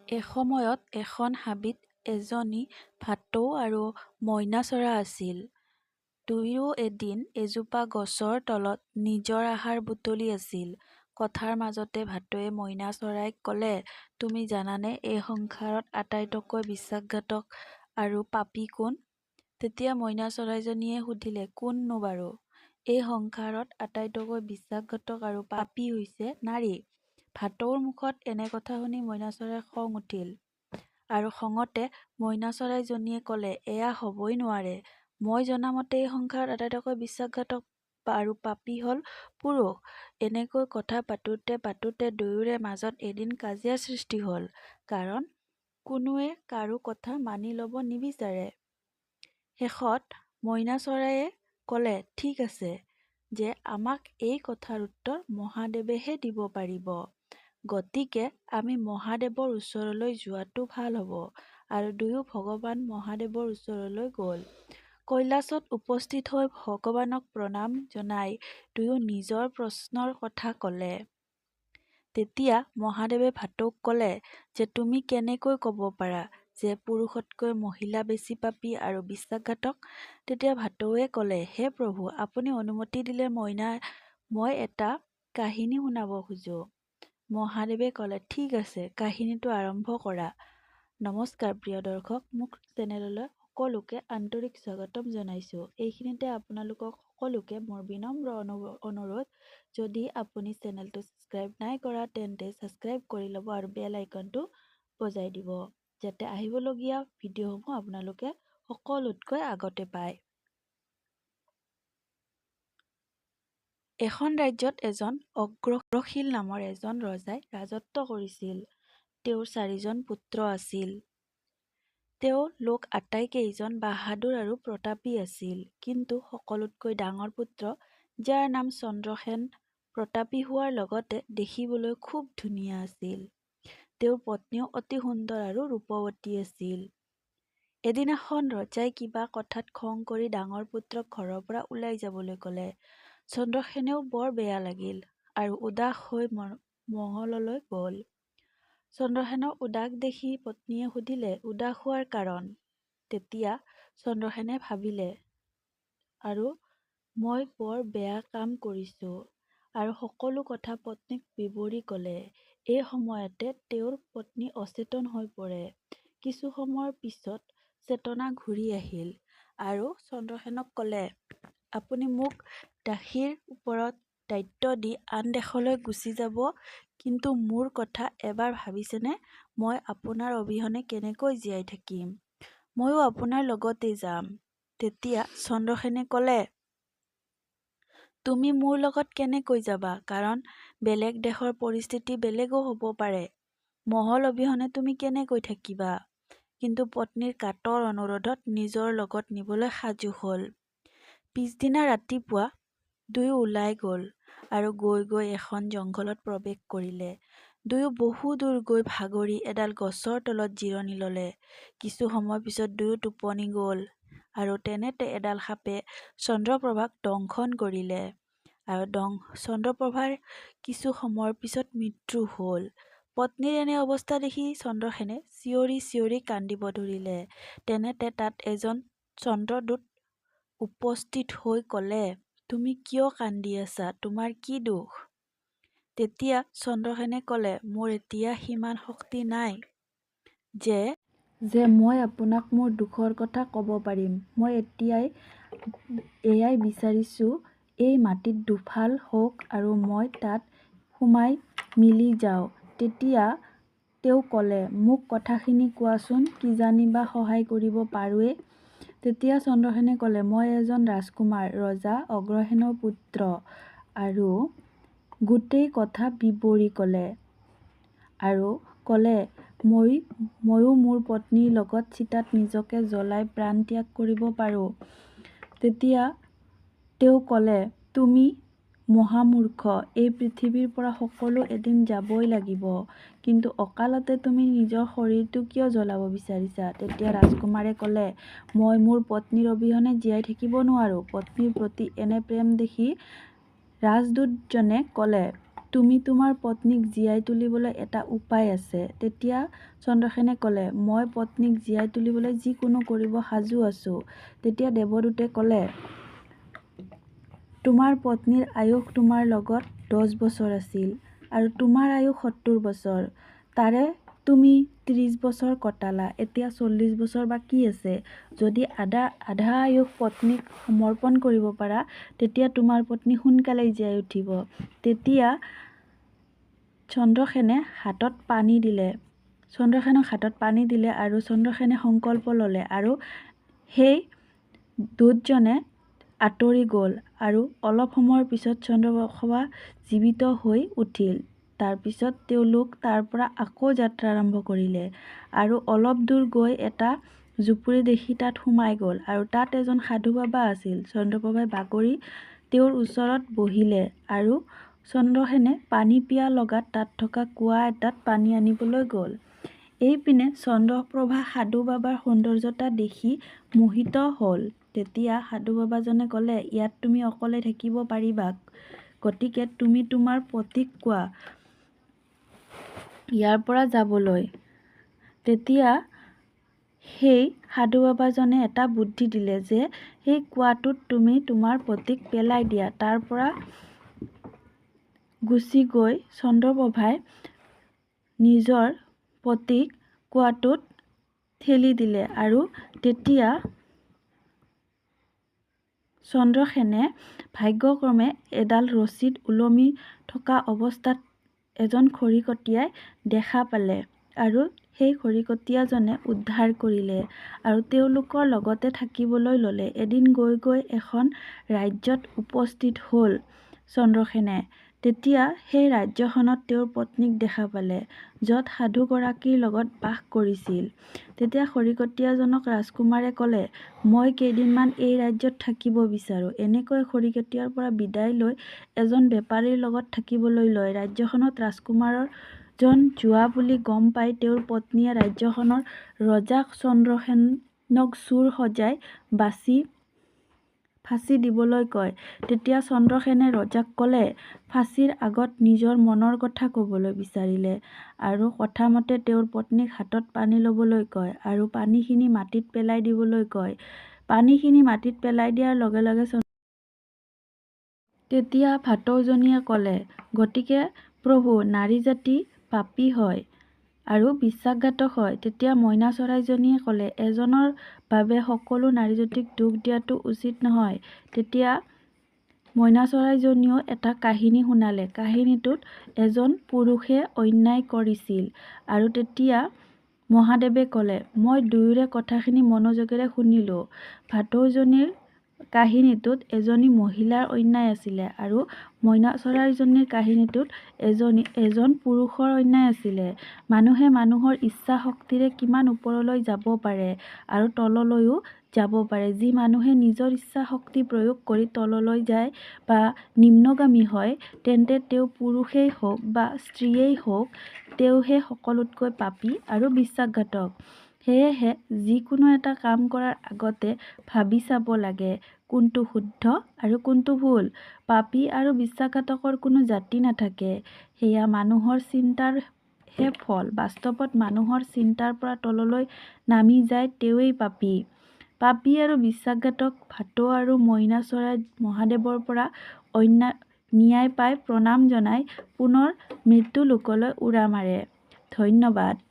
এসময়ত এখন হাবিত এজনী ভাটৌ আৰু মইনা চৰা আছিল। দুয়ো এদিন এজোপা গছৰ তলত নিজৰ আহাৰ বুটলি আছিল। কথাৰ মাজতে ভাটৌৱে মইনা চৰাইক ক'লে, তুমি জানানে এই সংসাৰত আটাইতকৈ বিশ্বাসঘাতক আৰু পাপী কোন? তেতিয়া মইনা চৰাইজনীয়ে সুধিলে, কোননো বাৰু? এই সংসাৰত আটাইতকৈ বিশ্বাসঘাতক আৰু পাপী হৈছে নাৰী। ভাটৌৰ মুখত এনে কথা শুনি মইনা চৰাইৰ খং উঠিল আৰু খঙতে মইনা চৰাইজনীয়ে ক'লে, এয়া হ'বই নোৱাৰে। মই জনামতে এই সংসাৰত আটাইতকৈ বিশ্বাসঘাতক আৰু পাপী হ'ল পুৰুষ। এনেকৈ কথা পাতোতে দুয়োৰে মাজত এদিন কাজিয়াৰ সৃষ্টি হ'ল, কাৰণ কোনোৱে কাৰো কথা মানি ল'ব নিবিচাৰে। শেষত মইনা চৰাইয়ে ক'লে, ঠিক আছে যে আমাক এই কথাৰ উত্তৰ মহাদেৱেহে দিব পাৰিব। গতিকে আমি মহাদেৱৰ ওচৰলৈ যোৱাটো ভাল হ'ব। আৰু দুয়ো ভগৱান মহাদেৱৰ ওচৰলৈ গ'ল। কৈলাশত উপস্থিত হৈ ভগৱানক প্ৰণাম জনাই দুয়ো নিজৰ প্ৰশ্নৰ কথা ক'লে। তেতিয়া মহাদেৱে ভাটৌক ক'লে যে তুমি কেনেকৈ ক'ব পাৰা যে পুৰুষতকৈ মহিলা বেছি পাপী আৰু বিশ্বাসঘাতক? তেতিয়া ভাটৌৱে ক'লে, হে প্ৰভু, আপুনি অনুমতি দিলে মই এটা কাহিনী শুনাব খোজো। মহাদেৱে ক'লে, ঠিক আছে, কাহিনীটো আৰম্ভ কৰা। নমস্কাৰ প্ৰিয় দৰ্শক, মোক চেনেললৈ সকলোকে আন্তৰিক স্বাগতম জনাইছোঁ। এইখিনিতে আপোনালোকক সকলোকে মোৰ বিনম্ৰ অনুৰোধ, যদি আপুনি চেনেলটো ছাবস্ক্ৰাইব নাই কৰা তেন্তে ছাবস্ক্ৰাইব কৰি ল'ব আৰু বেল আইকনটো বজাই দিব, যাতে আহিবলগীয়া ভিডিঅ'সমূহ আপোনালোকে সকলোতকৈ আগতে পায়। এখন ৰাজ্যত এজন অগ্ৰশীল নামৰ এজন ৰজাই ৰাজত্ব কৰিছিল। তেওঁৰ 4জন পুত্ৰ আছিল। তেওঁ লোক আটাইকেইজন বাহাদুৰ আৰু প্ৰতাপী আছিল। কিন্তু সকলোতকৈ ডাঙৰ পুত্ৰ, যাৰ নাম চন্দ্ৰসেন, প্ৰতাপী হোৱাৰ লগতে দেখিবলৈ খুব ধুনীয়া আছিল। তেওঁৰ পত্নীও অতি সুন্দৰ আৰু ৰূপৱতী আছিল। এদিনাখন ৰজাই কিবা কথাত খং কৰি ডাঙৰ পুত্ৰক ঘৰৰ পৰা ওলাই যাবলৈ ক'লে। চন্দ্ৰসেনেও বৰ বেয়া লাগিল আৰু উদাস হৈ মহললৈ গ'ল। চন্দ্ৰসেনৰ উদাস দেখি পত্নীয়ে সুধিলে, উদাস হোৱাৰ কাৰণ? তেতিয়া চন্দ্ৰসেনে ভাবিলে আৰু মই বৰ বেয়া কাম কৰিছোঁ আৰু সকলো কথা পত্নীক বিৱৰি ক'লে। এই সময়তে তেওঁৰ পত্নী অচেতন হৈ পৰে। কিছু সময়ৰ পিছত চেতনা ঘূৰি আহিল আৰু চন্দ্ৰসেনক ক'লে, আপুনি মোক দাসীৰ ওপৰত দায়িত্ব দি আন দেশলৈ গুচি যাব, কিন্তু মোৰ কথা এবাৰ ভাবিছেনে? মই আপোনাৰ অবিহনে কেনেকৈ জীয়াই থাকিম? ময়ো আপোনাৰ লগতে যাম। তেতিয়া চন্দ্ৰসেনে ক'লে, তুমি মোৰ লগত কেনেকৈ যাবা? কাৰণ বেলেগ দেশৰ পৰিস্থিতি বেলেগো হ'ব পাৰে। মহল অবিহনে তুমি কেনেকৈ থাকিবা? কিন্তু পত্নীৰ কাতৰ অনুৰোধত নিজৰ লগত নিবলৈ সাজু হ'ল। পিছদিনা ৰাতিপুৱা দুয়ো ওলাই গ'ল আৰু গৈ এখন জংঘলত প্ৰৱেশ কৰিলে। দুয়ো বহু দূৰ গৈ ভাগৰি এডাল গছৰ তলত জিৰণি ল'লে। কিছু সময় পিছত দুয়ো টোপনি গ'ল আৰু তেনেতে এডাল সাপে চন্দ্ৰপ্ৰভাক দংশন কৰিলে আৰু চন্দ্ৰপ্ৰভাৰ কিছু সময়ৰ পিছত মৃত্যু হ'ল। পত্নীৰ এনে অৱস্থা দেখি চন্দ্ৰসেনে চিঞৰি চিঞৰি কান্দিব ধৰিলে। তেনেতে তাত এজন চন্দ্ৰদূত উপস্থিত হৈ ক'লে, তুমি কিয় কান্দি আছা? তোমাৰ কি দুখ? তেতিয়া চন্দ্ৰসেনে ক'লে, মোৰ এতিয়া সিমান শক্তি নাই যে মই আপোনাক মোৰ দুখৰ কথা ক'ব পাৰিম। মই এয়াই বিচাৰিছোঁ, এই মাটিত দুফাল হওক আৰু মই তাত সোমাই মিলি যাওঁ। তেতিয়া তেওঁ ক'লে, মোক কথাখিনি কোৱাচোন, কিজানিবা সহায় কৰিব পাৰোঁৱে। তেতিয়া চন্দ্ৰসেনে ক'লে, মই এজন ৰাজকুমাৰ, ৰজা অগ্ৰসেনৰ পুত্ৰ, আৰু গোটেই কথা বিৱৰি ক'লে আৰু ক'লে, ময়ো মোৰ পত্নীৰ লগত চিতাত নিজকে জ্বলাই প্ৰাণ ত্যাগ কৰিব পাৰোঁ। তেতিয়া তেওঁ ক'লে, তুমি মহামূৰ্খ, এই পৃথিৱীৰ পৰা সকলো এদিন যাবই লাগিব, কিন্তু অকালতে তুমি নিজৰ শৰীৰটো কিয় জ্বলাব বিচাৰিছা? তেতিয়া ৰাজকুমাৰে ক'লে, মই মোৰ পত্নীৰ অবিহনে জীয়াই থাকিব নোৱাৰোঁ। পত্নীৰ প্ৰতি এনে প্ৰেম দেখি ৰাজদূতজনে ক'লে, তুমি তোমাৰ পত্নীক জীয়াই তুলিবলৈ এটা উপায় আছে। তেতিয়া চন্দ্ৰসেনে ক'লে, মই পত্নীক জীয়াই তুলিবলৈ যিকোনো কৰিব সাজু আছোঁ। তেতিয়া দেৱদূতে ক'লে, তোমাৰ পত্নীৰ আয়ুস তোমাৰ লগত 10 বছৰ আছিল আৰু তোমাৰ আয়ুস 70 বছৰ। তাৰে তুমি 30 বছৰ কটালা, এতিয়া 40 বছৰ বাকী আছে। যদি আধা আয়ুস পত্নীক সমৰ্পণ কৰিব পাৰা, তেতিয়া তোমাৰ পত্নী সোনকালেই জীয়াই উঠিব। তেতিয়া চন্দ্ৰসেনক হাতত পানী দিলে আৰু চন্দ্ৰসেনে সংকল্প ল'লে আৰু সেই দূতজনে আঁতৰি গ'ল আৰু অলপ সময়ৰ পিছত চন্দ্ৰপ্ৰভা জীৱিত হৈ উঠিল। তাৰপিছত তেওঁলোক তাৰ পৰা আকৌ যাত্ৰা আৰম্ভ কৰিলে আৰু অলপ দূৰ গৈ এটা জুপুৰি দেখি তাত সোমাই গ'ল আৰু তাত এজন সাধু বাবা আছিল। চন্দ্ৰপ্ৰভাই বাগৰি তেওঁৰ ওচৰত বহিলে আৰু চন্দ্ৰসেনে পানী পিয়া লগাত তাত থকা কুঁৱা এটাত পানী আনিবলৈ গ'ল। এইপিনে চন্দ্ৰপ্ৰভা সাধু বাবাৰ সৌন্দৰ্যতা দেখি মোহিত হ'ল। তেতিয়া সাধু বাবাজনে ক'লে, ইয়াত তুমি অকলে থাকিব পাৰিবা, গতিকে তুমি তোমাৰ পতিক কোৱা ইয়াৰ পৰা যাবলৈ। তেতিয়া সেই সাধু বাবাজনে এটা বুদ্ধি দিলে যে সেই কুঁৱাটোত তুমি তোমাৰ পতিক পেলাই দিয়া। তাৰ পৰা গুচি গৈ চন্দ্ৰপ্ৰভাই নিজৰ পতিক কুঁৱাটোত ঠেলি দিলে আৰু তেতিয়া চন্দ্ৰসেনে ভাগ্যক্ৰমে এডাল ৰছীত ওলমি থকা অৱস্থাত এজন খৰিকটীয়াই দেখা পালে আৰু সেই খৰিকটীয়াজনে উদ্ধাৰ কৰিলে আৰু তেওঁলোকৰ লগতে থাকিবলৈ ল'লে। এদিন গৈ এখন ৰাজ্যত উপস্থিত হ'ল চন্দ্ৰসেনে। তেতিয়া সেই ৰাজ্যখনত তেওঁৰ পত্নীক দেখা পালে, য'ত সাধুগৰাকীৰ লগত বাস কৰিছিল। তেতিয়া খৰিকটীয়াজনক ৰাজকুমাৰে ক'লে, মই কেইদিনমান এই ৰাজ্যত থাকিব বিচাৰোঁ। এনেকৈ খৰিকটীয়াৰ পৰা বিদায় লৈ এজন বেপাৰীৰ লগত থাকিবলৈ লয়। ৰাজ্যখনত ৰাজকুমাৰজন যোৱা বুলি গম পাই তেওঁৰ পত্নীয়ে ৰাজ্যখনৰ ৰজাক চন্দ্ৰসেনক চোৰ সজাই ফাঁচি দিবলৈ কয়। তেতিয়া চন্দ্ৰসেনে ৰজাক ক'লে, ফাঁচীৰ আগত নিজৰ মনৰ কথা ক'বলৈ বিচাৰিলে আৰু কথামতে তেওঁৰ পত্নীক হাতত পানী ল'বলৈ কয় আৰু পানীখিনি মাটিত পেলাই দিবলৈ কয়। পানীখিনি মাটিত পেলাই দিয়াৰ লগে লগে তেতিয়া ভাটৌজনীয়ে ক'লে, গতিকে প্ৰভু, নাৰী জাতি পাপী হয় আৰু বিশ্বাসঘাতক হয়। তেতিয়া মইনা চৰাইজনীয়ে ক'লে, এজনৰ বাবে সকলো নাৰীজাতিক দুখ দিয়াটো উচিত নহয়। তেতিয়া মইনা চৰাইজনীয়েও এটা কাহিনী শুনালে। কাহিনীটোত এজন পুৰুষে অন্যায় কৰিছিল আৰু তেতিয়া মহাদেৱে ক'লে, মই দুয়োৰে কথাখিনি মনোযোগেৰে শুনিলোঁ। ভাটৌজনীৰ কাহিনীটোত এজনী মহিলাৰ অন্যায় আছিলে আৰু মইনা চৰাইজনীৰ কাহিনীটোত এজন পুৰুষৰ অন্যায় আছিলে। মানুহে মানুহৰ ইচ্ছা শক্তিৰে কিমান ওপৰলৈ যাব পাৰে আৰু তললৈও যাব পাৰে। যি মানুহে নিজৰ ইচ্ছা শক্তি প্ৰয়োগ কৰি তললৈ যায় বা নিম্নগামী হয়, তেন্তে তেওঁ পুৰুষেই হওক বা স্ত্ৰীয়েই হওক, তেওঁহে সকলোতকৈ পাপী আৰু বিশ্বাসঘাতক। সেয়েহে যিকোনো এটা কাম কৰাৰ আগতে ভাবি চাব লাগে, কোনটো শুদ্ধ আৰু কোনটো ভুল। পাপী আৰু বিশ্বাসঘাতকৰ কোনো জাতি নাথাকে, সেয়া মানুহৰ চিন্তাৰ হে ফল। বাস্তৱত মানুহৰ চিন্তাৰ পৰা তললৈ নামি যায় তেওঁৱেই পাপী। পাপী আৰু বিশ্বাসঘাতক ভাটৌ আৰু মইনা চৰাই মহাদেৱৰ পৰা ন্যায় পাই প্ৰণাম জনাই পুনৰ মৃত্যু লোকলৈ উৰা মাৰে। ধন্যবাদ।